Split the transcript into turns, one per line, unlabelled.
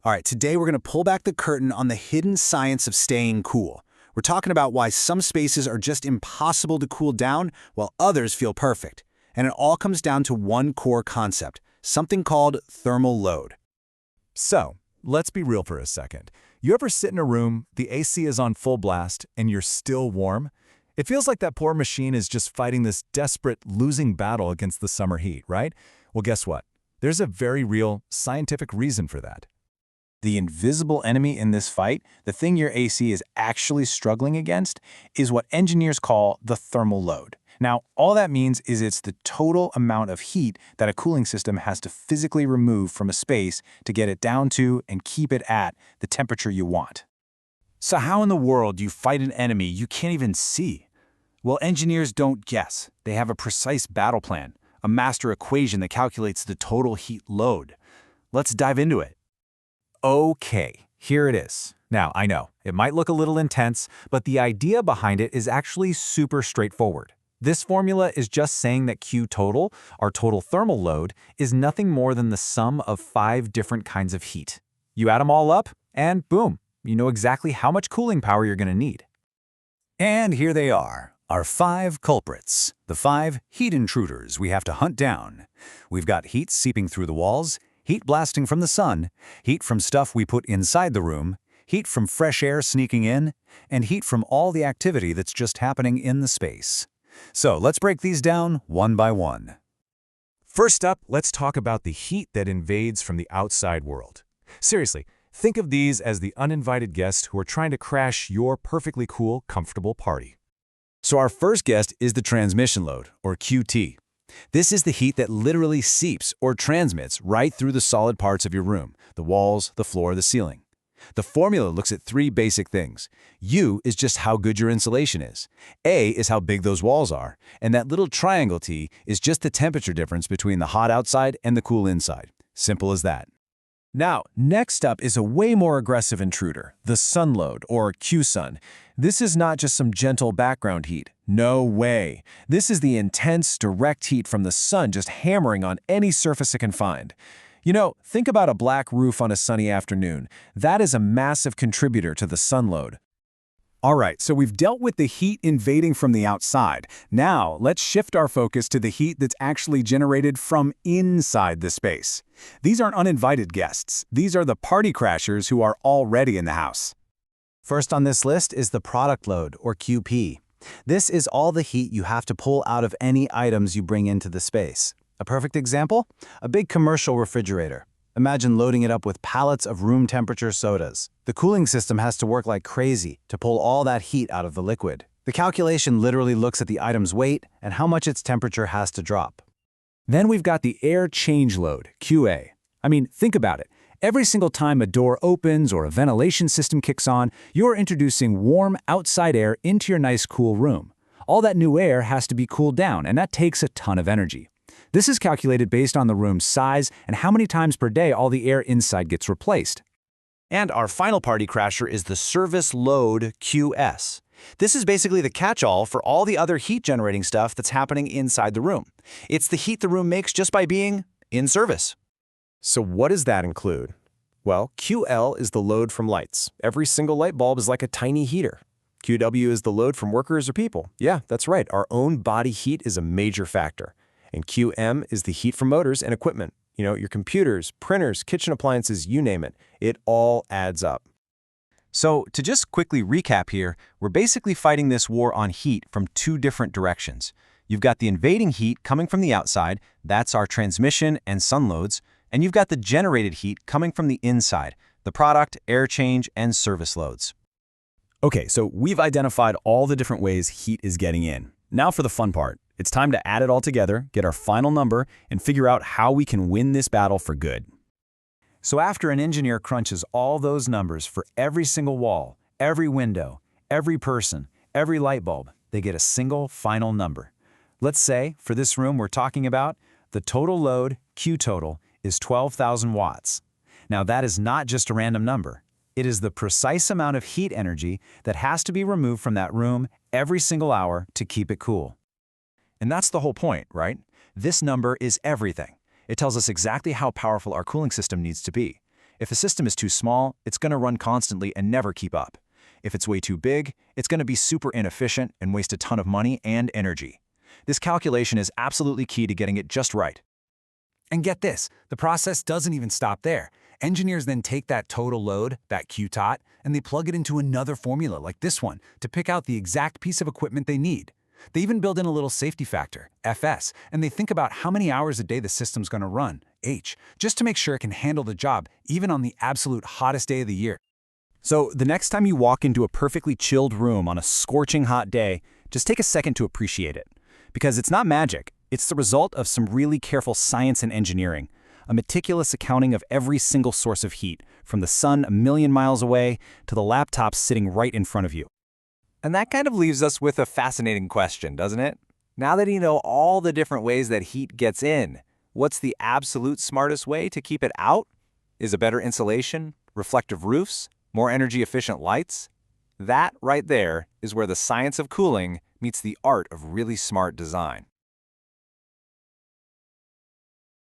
All right, today we're going to pull back the curtain on the hidden science of staying cool. We're talking about why some spaces are just impossible to cool down while others feel perfect. And it all comes down to one core concept, something called thermal load.
So, let's be real for a second. You ever sit in a room, the AC is on full blast, and you're still warm? It feels like that poor machine is just fighting this desperate, losing battle against the summer heat, right? Well, guess what? There's a very real, scientific reason for that.
The invisible enemy in this fight, the thing your AC is actually struggling against, is what engineers call the thermal load. Now, all that means is it's the total amount of heat that a cooling system has to physically remove from a space to get it down to and keep it at the temperature you want. So how in the world do you fight an enemy you can't even see? Well, engineers don't guess. They have a precise battle plan, a master equation that calculates the total heat load. Let's dive into it.
Okay, here it is. Now, I know, it might look a little intense, but the idea behind it is actually super straightforward. This formula is just saying that Q total, our total thermal load, is nothing more than the sum of 5 different kinds of heat. You add them all up, and boom, you know exactly how much cooling power you're going to need.
And here they are, our 5 culprits, the 5 heat intruders we have to hunt down. We've got heat seeping through the walls, heat blasting from the sun, heat from stuff we put inside the room, heat from fresh air sneaking in, and heat from all the activity that's just happening in the space. So let's break these down one by one.
First up, let's talk about the heat that invades from the outside world. Seriously, think of these as the uninvited guests who are trying to crash your perfectly cool, comfortable party.
So our first guest is the transmission load, or QT. This is the heat that literally seeps or transmits right through the solid parts of your room, the walls, the floor, the ceiling. The formula looks at 3 basic things. U is just how good your insulation is. A is how big those walls are. And that little triangle T is just the temperature difference between the hot outside and the cool inside. Simple as that.
Now, next up is a way more aggressive intruder, the sun load, or Q-sun. This is not just some gentle background heat. No way. This is the intense, direct heat from the sun just hammering on any surface it can find. You know, think about a black roof on a sunny afternoon. That is a massive contributor to the sun load.
All right, so we've dealt with the heat invading from the outside. Now, let's shift our focus to the heat that's actually generated from inside the space. These aren't uninvited guests. These are the party crashers who are already in the house.
First on this list is the product load, or QP. This is all the heat you have to pull out of any items you bring into the space. A perfect example? A big commercial refrigerator. Imagine loading it up with pallets of room temperature sodas. The cooling system has to work like crazy to pull all that heat out of the liquid. The calculation literally looks at the item's weight and how much its temperature has to drop.
Then we've got the air change load, QA. I mean, think about it. Every single time a door opens or a ventilation system kicks on, you're introducing warm outside air into your nice cool room. All that new air has to be cooled down, and that takes a ton of energy. This is calculated based on the room's size and how many times per day all the air inside gets replaced.
And our final party crasher is the service load, QS. This is basically the catch-all for all the other heat-generating stuff that's happening inside the room. It's the heat the room makes just by being in service.
So what does that include? Well, QL is the load from lights. Every single light bulb is like a tiny heater. QW is the load from workers or people. Yeah, that's right. Our own body heat is a major factor. And QM is the heat from motors and equipment. You know, your computers, printers, kitchen appliances, you name it. It all adds up.
So, to just quickly recap here, we're basically fighting this war on heat from 2 different directions. You've got the invading heat coming from the outside, that's our transmission and sun loads, and you've got the generated heat coming from the inside, the product, air change, and service loads.
Okay, so we've identified all the different ways heat is getting in. Now for the fun part. It's time to add it all together, get our final number, and figure out how we can win this battle for good.
So after an engineer crunches all those numbers for every single wall, every window, every person, every light bulb, they get a single final number. Let's say, for this room we're talking about, the total load, Q total, is 12,000 watts. Now that is not just a random number. It is the precise amount of heat energy that has to be removed from that room every single hour to keep it cool.
And that's the whole point, right? This number is everything. It tells us exactly how powerful our cooling system needs to be.
If a system is too small, it's going to run constantly and never keep up. If it's way too big, it's going to be super inefficient and waste a ton of money and energy. This calculation is absolutely key to getting it just right.
And get this, the process doesn't even stop there. Engineers then take that total load, that Q tot, and they plug it into another formula like this one to pick out the exact piece of equipment they need. They even build in a little safety factor, FS, and they think about how many hours a day the system's going to run, H, just to make sure it can handle the job even on the absolute hottest day of the year.
So the next time you walk into a perfectly chilled room on a scorching hot day, just take a second to appreciate it. Because it's not magic, it's the result of some really careful science and engineering, a meticulous accounting of every single source of heat, from the sun a million miles away to the laptop sitting right in front of you.
And that kind of leaves us with a fascinating question, doesn't it? Now that you know all the different ways that heat gets in, what's the absolute smartest way to keep it out? Is a better insulation, reflective roofs, more energy-efficient lights? That right there is where the science of cooling meets the art of really smart design.